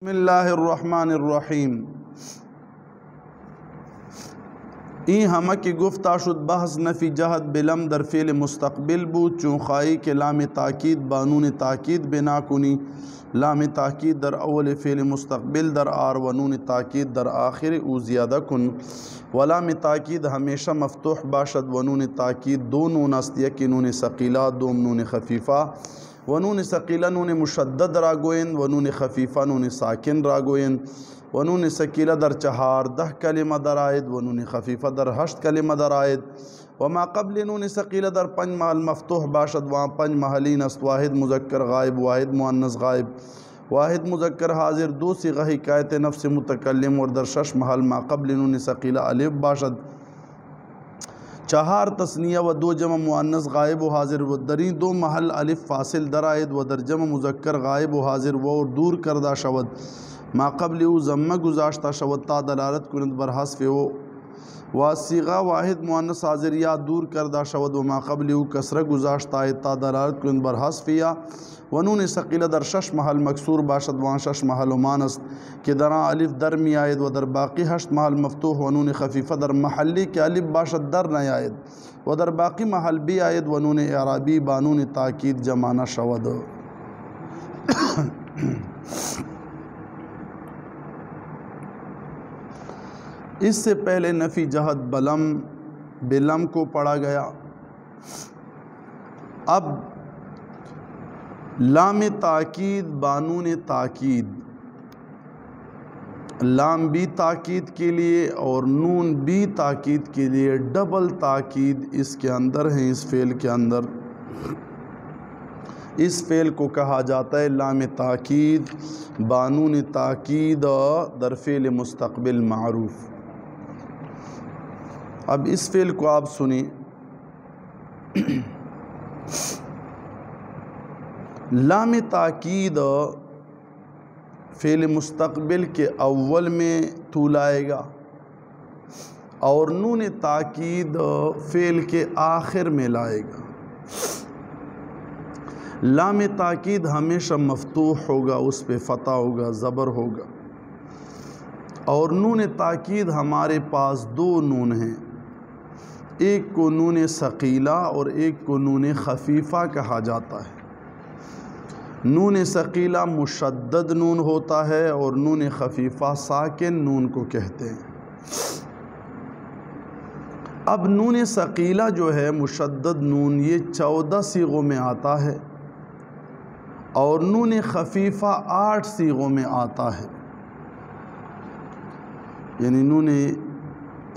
بسم اللہ الرحمن الرحیم این ہمہ کی گفتہ شد بحث نفی جہد بلم در فعل مستقبل بود چون خائی کے لام تاکید بانون تاکید بنا کنی لام تاکید در اول فعل مستقبل در آر و نون تاکید در آخر او زیادہ کن و لام تاکید ہمیشہ مفتوح باشد و نون تاکید دو نون است یکی نون ثقیلہ دوم نون خفیفہ و نون ثقیلہ نون مشدد را گوین و نون خفیفہ نون ساکن را گوین و نون ثقیلہ در 14 کلمہ در آید و نون خفیفہ در 8 کلمہ در آید و ما قبل نون ثقیلہ در 5 محل مفتوح باشد وہاں 5 محلین است واحد مذکر غائب واحد مؤنث غائب واحد مذکر حاضر دو صیغہ حکایت نفس متکلم اور در 6 محل ما قبل نون ثقیلہ الف باشد 4 تثنیہ و 2 جمع مؤنث غائب و حاضر و درین 2 محل الف فاصل در آید و در جمع مذکر غائب و حاضر و اور دور کردہ شود ما قبل او ضمہ گزاشتہ شود تا دلالت کنند بر حذف و صیغہ واحد مؤنث حاضر یا دور کردہ شود و ما قبل او کسرہ گزاشتہ آید تا دلالت کنند بر حذف یا و نون ثقیلہ در 6 محل مکسور باشد وہاں 6 محل مان است کہ درا الف در می آید و در باقی 8 محل مفتوح و نون خفیفہ در محلی کہ الف باشد در نہ آید و در باقی محل بھی آید و نون اعرابی بانون تاکید جمع نہ شود اس سے پہلے نفی جہد بلم کو پڑھا گیا. اب لام تاکید بانون تاکید لام بھی تاکید کے لیے اور نون بھی تاکید کے لیے ڈبل تاکید اس کے اندر ہیں. اس فعل کے اندر اس فعل کو کہا جاتا ہے لام تاکید بانون تاکید در فعل مستقبل معروف. اب اس فعل کو آپ سنیں. لام تاکید فعل مستقبل کے اول میں طول آئے گا اور نون تاکید فعل کے آخر میں لائے گا. لام تاکید ہمیشہ مفتوح ہوگا اس پہ فتح ہوگا زبر ہوگا اور نون تاکید ہمارے پاس 2 نون ہیں. ایک کو نون ثقیلہ اور ایک کو نون خفیفہ کہا جاتا ہے. نون ثقیلہ مشدد نون ہوتا ہے اور نون خفیفہ ساکن نون کو کہتے ہیں. اب نون ثقیلہ جو ہے مشدد نون یہ 14 صیغوں میں آتا ہے اور نون خفیفہ 8 صیغوں میں آتا ہے. یعنی نون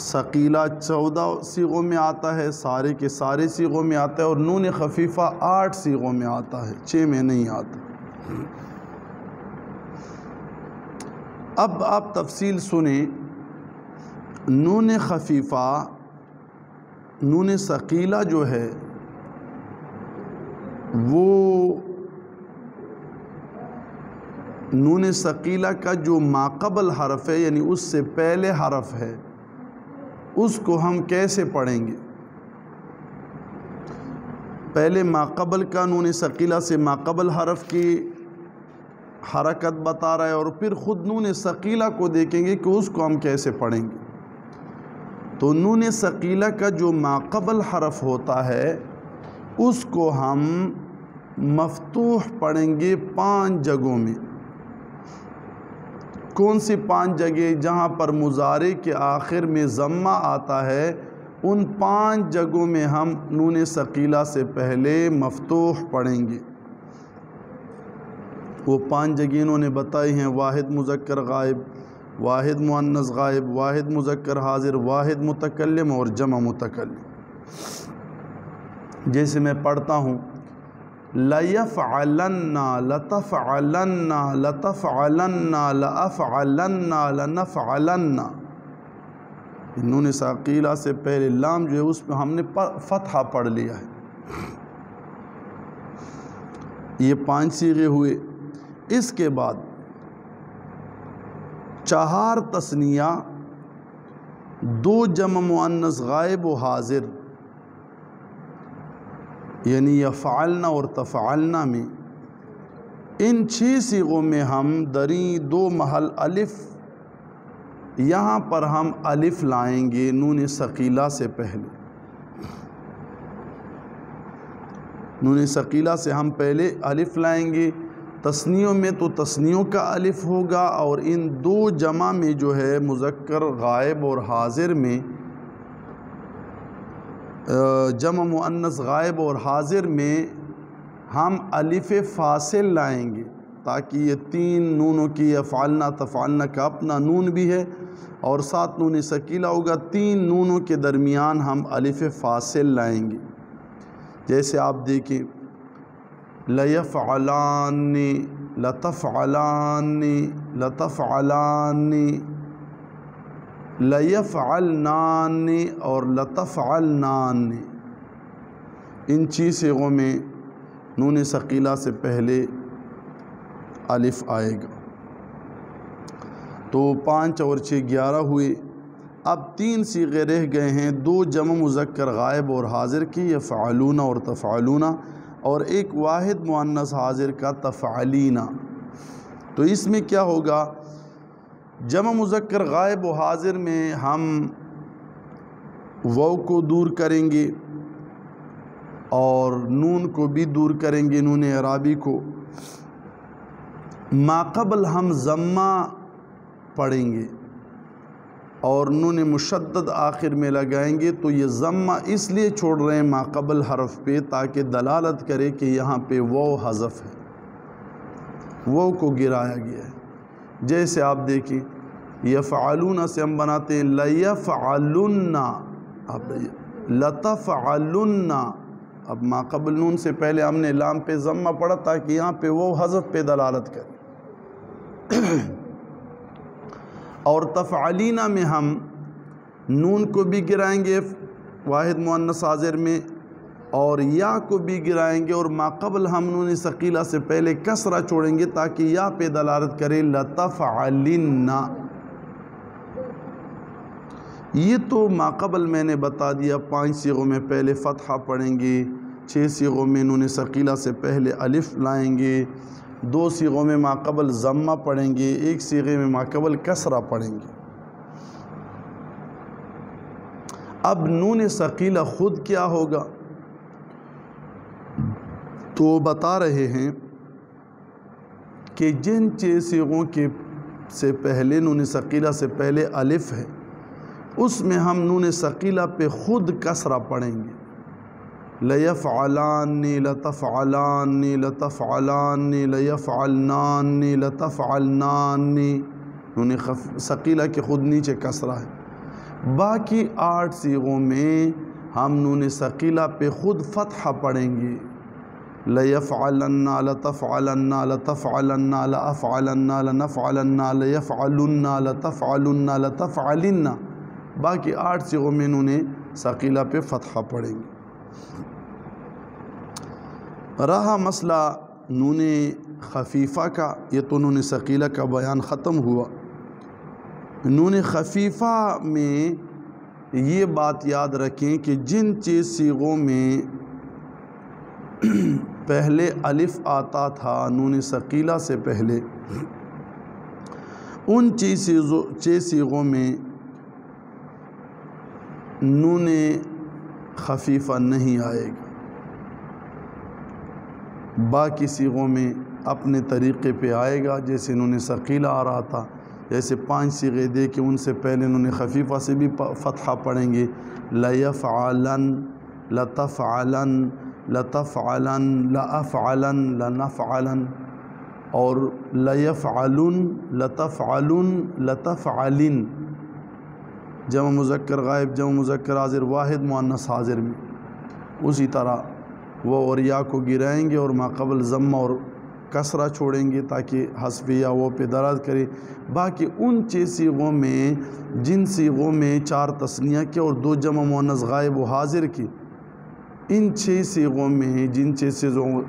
ثقیلہ 14 صیغوں میں آتا ہے سارے کے سارے صیغوں میں آتا ہے اور نون خفیفہ 8 صیغوں میں آتا ہے 6 میں نہیں آتا. اب آپ تفصیل سنیں. نون خفیفہ نون ثقیلہ جو ہے وہ نون ثقیلہ کا جو ماقبل حرف ہے یعنی اس سے پہلے حرف ہے اس کو ہم کیسے پڑھیں گے. پہلے ماقبل کا نون ثقیلہ سے ماقبل حرف کی حرکت بتا رہا ہے اور پھر خود نون ثقیلہ کو دیکھیں گے کہ اس کو ہم کیسے پڑھیں گے. تو نون ثقیلہ کا جو ماقبل حرف ہوتا ہے اس کو ہم مفتوح پڑھیں گے 5 جگہوں میں. کون سی 5 جگہ؟ جہاں پر مضارع کے آخر میں ضمہ آتا ہے ان 5 جگہوں میں ہم نون ثقیلہ سے پہلے مفتوح پڑھیں گے. وہ 5 جگہ انہوں نے بتائی ہیں واحد مذکر غائب واحد مؤنث غائب واحد مذکر حاضر واحد متکلم اور جمع متکلم. جیسے میں پڑھتا ہوں لَيَفْعَلَنَّ لَتَفْعَلَنَّ لَتَفْعَلَنَّ لَأَفْعَلَنَّ لَنَفْعَلَنَّ. نون ثقیلہ سے پہلے لام جو ہے اس پہ ہم نے فتحہ پڑھ لیا ہے. یہ 5 صیغے ہوئے. اس کے بعد 4 تثنیہ 2 جمع مؤنث غائب و حاضر یعنی یفعلن اور تفعلن میں ان 6 صیغوں میں ہم دری 2 محل الف، یہاں پر ہم الف لائیں گے نون ثقیلہ سے پہلے، نون ثقیلہ سے ہم پہلے الف لائیں گے۔ تثنیوں میں تو تثنیوں کا الف ہوگا، اور ان 2 جمع میں جو ہے مذکر غائب اور حاضر میں، جمع مؤنث غائب اور حاضر میں ہم الف فاصل لائیں گے، تاکہ یہ 3 نونوں کی افعلنا تفعلنا کا اپنا نون بھی ہے اور ساتھ نون ثقیلہ ہوگا، 3 نونوں کے درمیان ہم الف فاصل لائیں گے۔ جیسے آپ دیکھیں لیفعلان، لتفعلان، لتفعلان، لیفعلنان اور لتفعلنان، ان 6 صیغوں میں نون ثقیلہ سے پہلے الف آئے گا۔ تو 5 اور 6 11 ہوئے۔ اب 3 صیغے رہ گئے ہیں، 2 جمع مذکر غائب اور حاضر کی، یفعلون اور تفعلون، اور ایک واحد مؤنث حاضر کا تفعلین۔ تو اس میں کیا ہوگا؟ جمع مذکر غائب و حاضر میں ہم واو کو دور کریں گے اور نون کو بھی دور کریں گے، نون اعرابی کو۔ ماقبل ہم ضمہ پڑھیں گے اور نون مشدد آخر میں لگائیں گے، تو یہ ضمہ اس لیے چھوڑ رہے ہیں ماقبل حرف پہ تاکہ دلالت کرے کہ یہاں پہ واو حذف ہے، واو کو گرایا گیا ہے۔ جیسے آپ دیکھیں یفعلون سے ہم بناتے ہیں لیفعلن، اب لتفعلن، اب ماقبل نون سے پہلے ہم نے لام پہ ضمہ پڑھا تاکہ یہاں پہ واو حذف پہ دلالت کرے۔ اور تفعلینہ میں ہم نون کو بھی گرائیں گے واحد مؤنث حاضر میں، اور یا کو بھی گرائیں گے، اور ماقبل ہم نون ثقیلہ سے پہلے کسرہ چھوڑیں گے تاکہ یا پہ دلالت کرے لتفعلن۔ یہ تو ماقبل میں نے بتا دیا، 5 صیغوں میں پہلے فتحہ پڑھیں گے، 6 صیغوں میں نون ثقیلہ سے پہلے الف لائیں گے، 2 صیغوں میں ماقبل ضمہ پڑھیں گے، 1 صیغے میں ماقبل کسرہ پڑھیں گے۔ اب نون ثقیلہ خود کیا ہوگا؟ تو بتا رہے ہیں کہ جن 6 صیغوں کے سے پہلے نون ثقیلہ سے پہلے الف ہے، اس میں ہم نون ثقیلہ پہ خود کسرہ پڑھیں گے، لیفعلان، لتفعلان، لتفعلان، لیفعلنان، لتفعلنان، نون ثقیلہ کے خود نیچے کسرہ ہے۔ باقی 8 صیغوں میں ہم نون ثقیلہ پہ خود فتحہ پڑھیں گے، لیفعلن، لتفعلن، لتفعلن، لافعلن، لنفعلن، لیفعلن، لتفعلن، لتفعلن، باقی 8 صیغوں میں نون ثقیلہ پہ فتحہ پڑھیں گے۔ رہا مسئلہ نون خفیفہ کا، یہ تو نون ثقیلہ کا بیان ختم ہوا۔ نون خفیفہ میں یہ بات یاد رکھیں کہ جن 6 صیغوں میں پہلے الف آتا تھا نون ثقیلہ سے پہلے، ان 6 صیغوں میں نون خفیفہ نہیں آئے گا۔ باقی صیغوں میں اپنے طریقے پہ آئے گا، جیسے نون ثقیلہ آ رہا تھا، جیسے 5 صیغے دے کے ان سے پہلے نون خفیفہ سے بھی فتحہ پڑھیں گے، لیفعلن، لتفعلن، لتفعلن، لافعلن، لنفعلن، اور لیفعلن، لتفعلن، لتفعلن، جمع مذکر غائب، جمع مذکر حاضر، واحد مؤنث حاضر میں اسی طرح وہ اور یا کو گرائیں گے اور ماقبل ضمہ اور کسرہ چھوڑیں گے تاکہ حذف یا وہ پہ دلالت کرے۔ باقی ان 6 صیغوں میں جن صیغوں میں 4 تثنیہ کے اور 2 جمع مؤنث غائب و حاضر کی، ان 6 صیغوں میں جن 6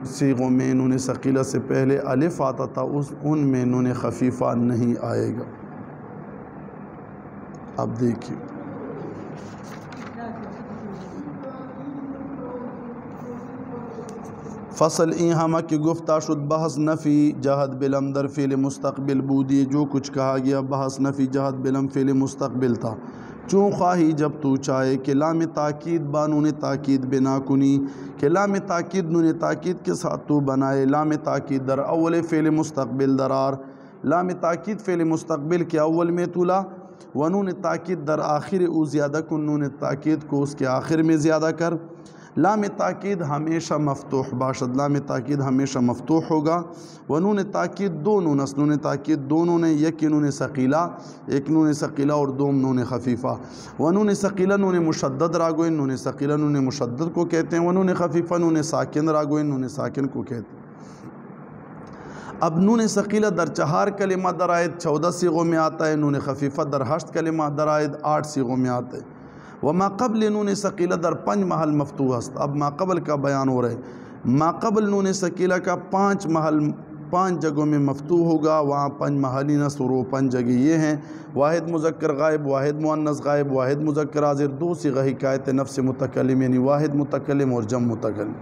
صیغوں میں نون ثقیلہ سے پہلے الف آتا تھا، ان میں نون خفیفہ نہیں آئے گا۔ اب دیکھیے فصل این ہمہ کی گفتہ شد بحث نفی جہد بلم در فعل مستقبل بودی، جو کچھ کہا گیا بحث نفی جہد بلم فعل مستقبل تھا۔ چون خواہی جب تو چاہے کہ لام تاکید بانون تاکید بنا کنی، کہ لام تاکید نون تاکید کے ساتھ تو بنائے لام تاکید در اول فعل مستقبل درار، لام تاکید فعل مستقبل کے اول میں تولا، و نون تاکید در آخر او زیادہ کن، نون تاکید کو اس کے آخر میں زیادہ کر۔ لام تاکید ہمیشہ مفتوح باشد، لام تاکید ہمیشہ مفتوح ہوگا، و نون تاکید دو نون اس، نون تاکید دونوں نے، یک نون ثقیلہ، ایک نون ثقیلہ اور دوم نون خفیفہ، و نون ثقیلہ نون مشدد راگوئن، نون ثقیلہ نون مشدد کو کہتے ہیں، و نون خفیفہ نون ساکن راگوئن، نون ساکن کو کہتے ہیں۔ اب نون ثقیلہ در 4 کلمہ درائد 14 صیغوں میں آتا ہے، نون خفیفہ در 8 کلمہ درائد 8 صیغوں میں آتا ہے، وما قبل نون ثقیلہ در 5 محل مفتوح است۔ اب ما قبل کا بیان ہو رہا ہے، ما قبل نون ثقیلہ کا 5 جگہوں میں مفتوح ہوگا، وہاں 5 محلی نصب اور وہ 5 جگہ یہ ہیں: واحد مذکر غائب، واحد مؤنث غائب، واحد مذکر حاضر، 2 صیغہ حکایت نفس متکلم، یعنی واحد متکلم اور جمع متکلم۔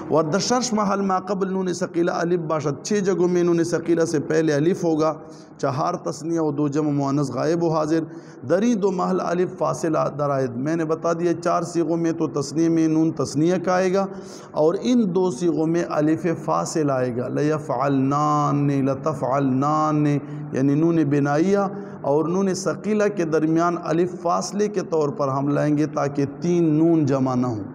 اور در 6 محل ما قبل نون ثقیلہ الف باشد، 6 جگہوں میں نون ثقیلہ سے پہلے الف ہوگا، 4 تثنیہ و 2 جمع مؤنث غائب و حاضر، دری 2 محل الف فاصلہ درائد۔ میں نے بتا دیا 4 صیغوں میں تو تثنیہ میں نون تثنیہ کا آئے گا، اور ان 2 صیغوں میں الف فاصل آئے گا، لیفعلنان، لتفعلنان، یعنی نون بنائیہ اور نون ثقیلہ کے درمیان الف فاصلے کے طور پر ہم لائیں گے تاکہ 3 نون جمع نہ ہوں۔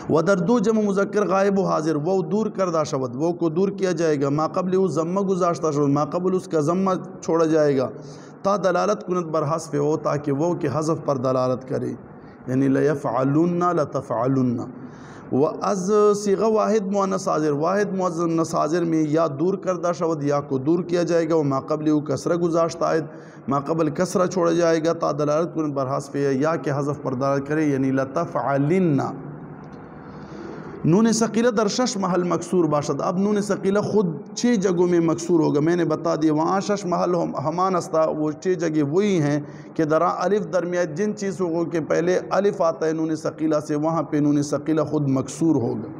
ودر 2 جمع مذکر غائب و حاضر، وہ دور کردہ شود، وہ کو دور کیا جائے گا، ما قبل اس ضمہ گزاشتہ شود، ما قبل اس کا ضمہ چھوڑا جائے گا، تا دلالت کنت بر حذف ہو، تاکہ وہ کے حذف پر دلالت کرے، یعنی لیفعلن لتفعلن۔ و از صیغہ واحد مؤنث حاضر، واحد مؤنث حاضر میں یا دور کردہ شود، یا کو دور کیا جائے گا، و ما قبل او کسرہ گزاشتہ آئد، ما قبل کسرہ چھوڑا جائے گا، تا دلالت کنت بر حذف یا کے حذف پر دلالت کرے، یعنی لتفعلن۔ نون ثقیلہ در 6 محل مکسور باشد، اب نون ثقیلہ خود 6 جگہوں میں مکسور ہوگا، میں نے بتا دیا وہاں 6 محل ہمان استا، وہ 6 جگہ وہی ہیں کہ درا الف درمیان جن چیزوں کے پہلے الف آتا ہے نون ثقیلہ سے، وہاں پہ نون ثقیلہ خود مکسور ہوگا۔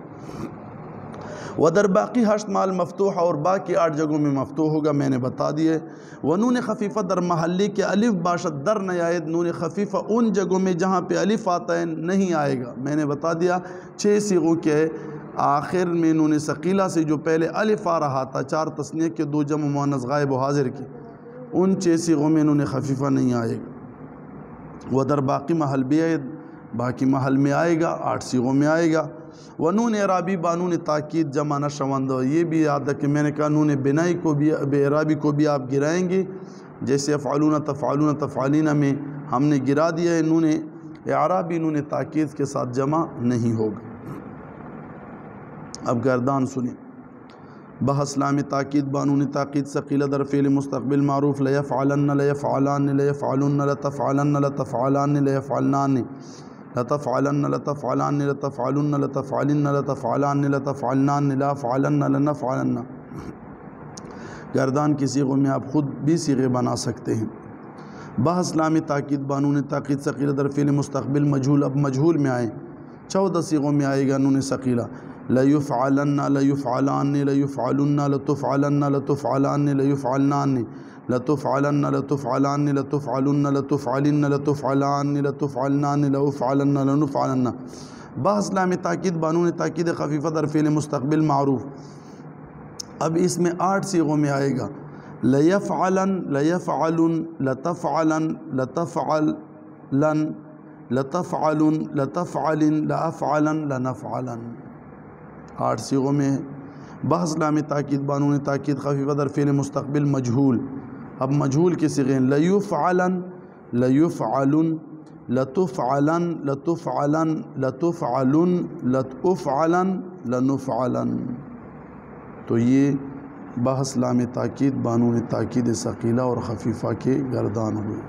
ودر باقی 8 محل مفتوح، اور باقی 8 جگہوں میں مفتوح ہوگا، میں نے بتا دیے۔ و نون خفیفہ در محلی کے الف باشد در نیاید، نون خفیفہ ان جگہوں میں جہاں پہ الف آتا ہے نہیں آئے گا، میں نے بتا دیا 6 صیغوں کے آخر میں نون ثقیلہ سے جو پہلے الف آ رہا تھا، 4 تثنیہ کے 2 جمع مؤنث غائب و حاضر کی، ان 6 صیغوں میں نون خفیفہ نہیں آئے گا۔ ودر باقی محل بھی آئے، باقی محل میں آئے گا، 8 صیغوں میں آئے گا۔ و نون اعرابی بانون تاکید جمع نشوند، یہ بھی یاد ہے کہ میں نے کہا نون بنائی کو بھی اعرابی کو بھی آپ گرائیں گے، جیسے افعلون تفعلون تفعلین میں ہم نے گرا دیا ہے، نون اعرابی نون تاکید کے ساتھ جمع نہیں ہوگا۔ اب گردان سنیں، بحث لام تاکید بانون تاکید ثقیلہ در فعل مستقبل معروف، لیفعلن لیفعلان لیفعلن لتفعلن لتفعلان لیفعلنان لتفعلن لتفعلان لتفعلن لتفعلن لتفعلان لتفعلنان لافعلن لنفعلن۔ گردان کی صیغوں میں آپ خود بھی صیغے بنا سکتے ہیں۔ بحث لام تاکید بانون تاکید ثقیلہ در فعل مستقبل مجہول، اب مجہول میں آئیں، 14 صیغوں میں آئے گا نون ثقیلہ، لیفعلن لیفعلان لیفعلن لتفعلن لتفعلان لیفعلنان لتفعلن لتفعلان لتفعلن لتفعلن لتفعلان لتفعلنان لافعلن لنفعلن۔ بحث لام تاکید بانون تاکید خفیفہ در فعل مستقبل معروف، اب اس میں 8 صیغوں میں آئے گا، لیفعلن لیفعلن لتفعلن لتفعلن لتفعلن لتفعلن لافعلن لنفعلن، 8 صیغوں میں ہے۔ بحث لام تاکید بانون تاکید خفیفہ در فعل مستقبل مجہول، اب مجہول کے صیغے ہیں، لیفعلن لیفعلن لتفعلن لتفعلن لتفعلن لتفعلن لنفعلن۔ تو یہ بحث لام تاکید بانون تاکید ثقیلہ اور خفیفہ کے گردان ہوئے۔